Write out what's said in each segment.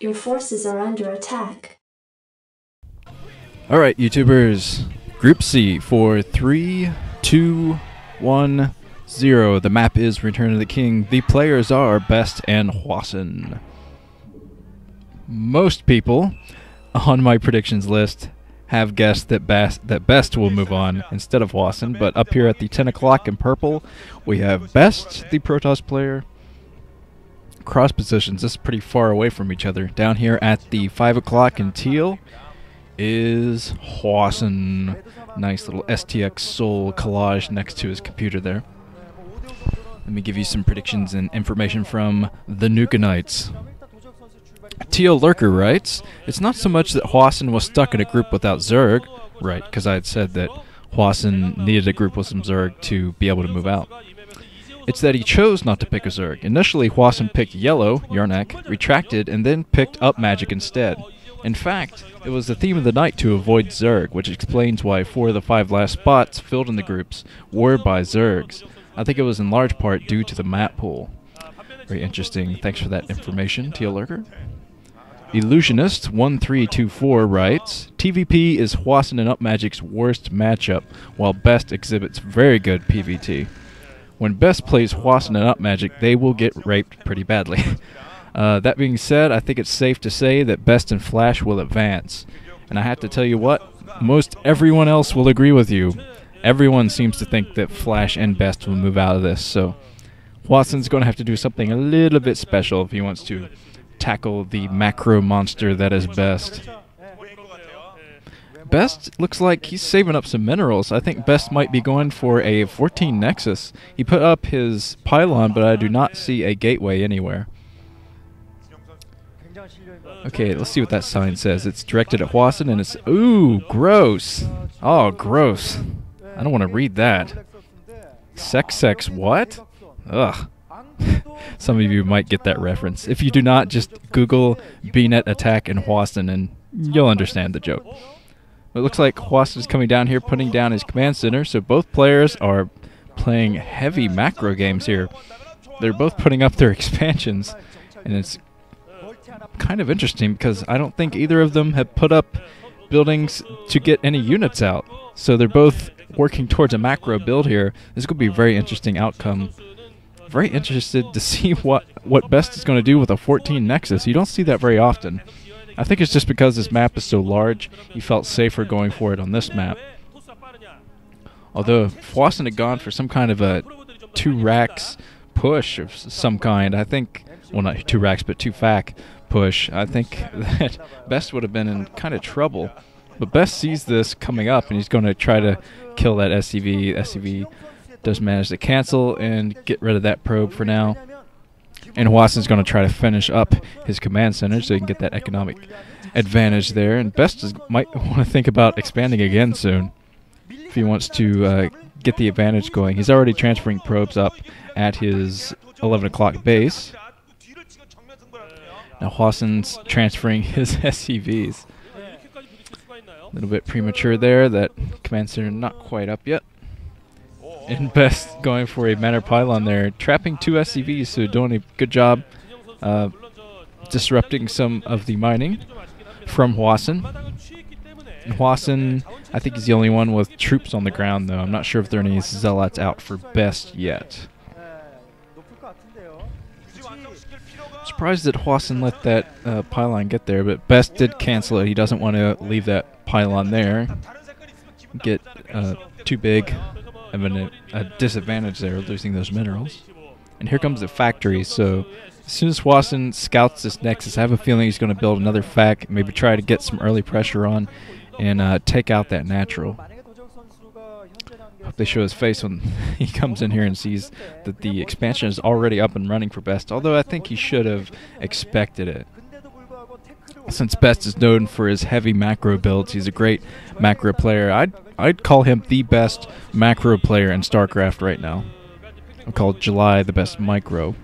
Your forces are under attack. Alright, YouTubers. Group C for 3, 2, 1, 0. The map is Return of the King. The players are BeSt and Hwasin. Most people on my predictions list have guessed that BeSt will move on instead of Hwasin, but up here at the 10 o'clock in purple, we have BeSt, the Protoss player. Cross positions, this is pretty far away from each other. Down here at the 5 o'clock in Teal is Hwasin. Nice little STX Soul collage next to his computer there. Let me give you some predictions and information from the Nukenites. Teal Lurker writes, it's not so much that Hwasin was stuck in a group without Zerg, right, because I had said that Hwasin needed a group with some Zerg to be able to move out. It's that he chose not to pick a Zerg. Initially, Hwasin picked yellow, Yarnak, retracted, and then picked up magic instead. In fact, it was the theme of the night to avoid Zerg, which explains why 4 of the 5 last spots filled in the groups were by Zergs. I think it was in large part due to the map pool. Very interesting. Thanks for that information, Teal Lurker. Illusionist1324 writes, TVP is Hwasin and Upmagic's worst matchup, while BeSt exhibits very good PvT. When BeSt plays Hwasin and Upmagic, they will get raped pretty badly. That being said, I think it's safe to say that BeSt and Flash will advance. And I have to tell you what, most everyone else will agree with you. Everyone seems to think that Flash and BeSt will move out of this, so Hwasin's going to have to do something a little bit special if he wants to tackle the macro monster that is BeSt. BeSt looks like he's saving up some minerals. I think BeSt might be going for a 14 Nexus. He put up his pylon, but I do not see a gateway anywhere. Okay, let's see what that sign says. It's directed at Hwasin, and it's... Ooh, gross. Oh, gross. I don't want to read that. Sex, what? Ugh. Some of you might get that reference. If you do not, just Google BNet attack and Hwasin, and you'll understand the joke. It looks like Hwasin is coming down here, putting down his command center, so both players are playing heavy macro games here. They're both putting up their expansions, and it's kind of interesting because I don't think either of them have put up buildings to get any units out. So they're both working towards a macro build here. This could be a very interesting outcome. Very interested to see what BeSt is going to do with a 14 Nexus. You don't see that very often. I think it's just because this map is so large, he felt safer going for it on this map. Although if Hwasin had gone for some kind of a 2 racks push of some kind, I think, well, not 2 racks, but 2 fac push, I think that BeSt would have been in kind of trouble. But BeSt sees this coming up, and he's going to try to kill that SCV. SCV does manage to cancel and get rid of that probe for now. And Hwasin's going to try to finish up his command center so he can get that economic advantage there. And BeSt might want to think about expanding again soon if he wants to get the advantage going. He's already transferring probes up at his 11 o'clock base. Now Hwasin's transferring his SCVs. A little bit premature there. That command center not quite up yet. And BeSt going for a Manor Pylon there, trapping 2 SCVs, so doing a good job disrupting some of the mining from Hwasin. And Hwasin, I think he's the only one with troops on the ground, though. I'm not sure if there are any zealots out for BeSt yet. Surprised that Hwasin let that pylon get there, but BeSt did cancel it. He doesn't want to leave that pylon there. Get too big of a disadvantage there, losing those minerals. And here comes the factory, so as soon as Hwasin scouts this Nexus, I have a feeling he's going to build another fac, maybe try to get some early pressure on and take out that natural. Hope they show his face when he comes in here and sees that the expansion is already up and running for BeSt, although I think he should have expected it. Since BeSt is known for his heavy macro builds, he's a great macro player. I'd call him the best macro player in StarCraft right now. I call July the best micro.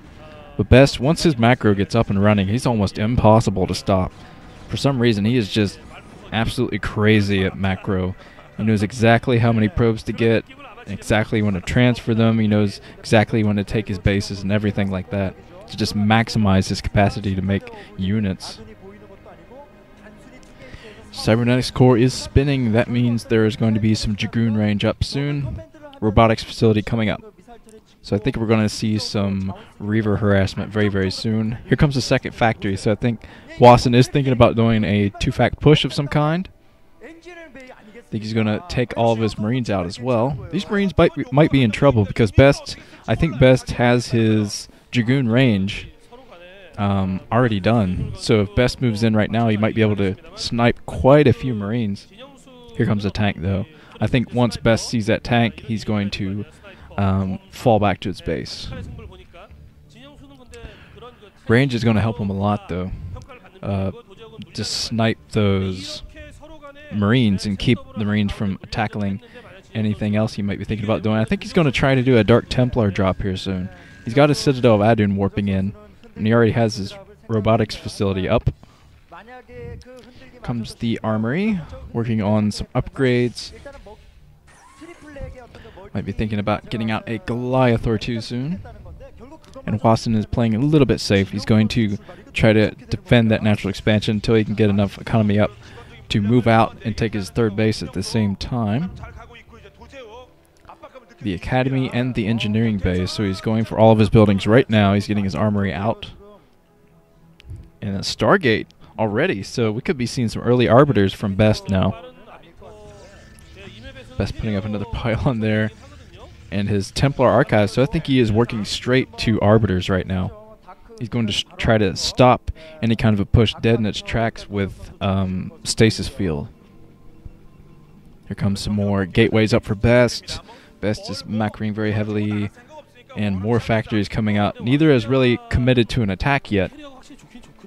But BeSt, once his macro gets up and running, he's almost impossible to stop. For some reason, he is just absolutely crazy at macro. He knows exactly how many probes to get, exactly when to transfer them. He knows exactly when to take his bases and everything like that to just maximize his capacity to make units. Cybernetics core is spinning. That means there is going to be some Dragoon range up soon. Robotics facility coming up. So I think we're going to see some Reaver harassment very, very soon. Here comes the second factory. So I think Hwasin is thinking about doing a 2-fact push of some kind. I think he's going to take all of his Marines out as well. These Marines might be in trouble because I think BeSt has his Dragoon range already done. So if BeSt moves in right now, he might be able to snipe quite a few Marines. Here comes a tank, though. I think once BeSt sees that tank, he's going to fall back to its base. Range is going to help him a lot, though. Just snipe those Marines and keep the Marines from tackling anything else he might be thinking about doing. I think he's going to try to do a Dark Templar drop here soon. He's got his Citadel of Adun warping in, and he already has his robotics facility up. Comes the armory, working on some upgrades. Might be thinking about getting out a Goliath or two soon. And Hwasin is playing a little bit safe. He's going to try to defend that natural expansion until he can get enough economy up to move out and take his third base at the same time. The academy and the engineering base, so he's going for all of his buildings right now. He's getting his armory out. And a Stargate already, so we could be seeing some early arbiters from BeSt now. BeSt putting up another pylon there. And his Templar Archive, so I think he is working straight to arbiters right now. He's going to try to stop any kind of a push dead in its tracks with stasis field. Here comes some more gateways up for BeSt. BeSt is macroing very heavily, and more factories coming out. Neither is really committed to an attack yet.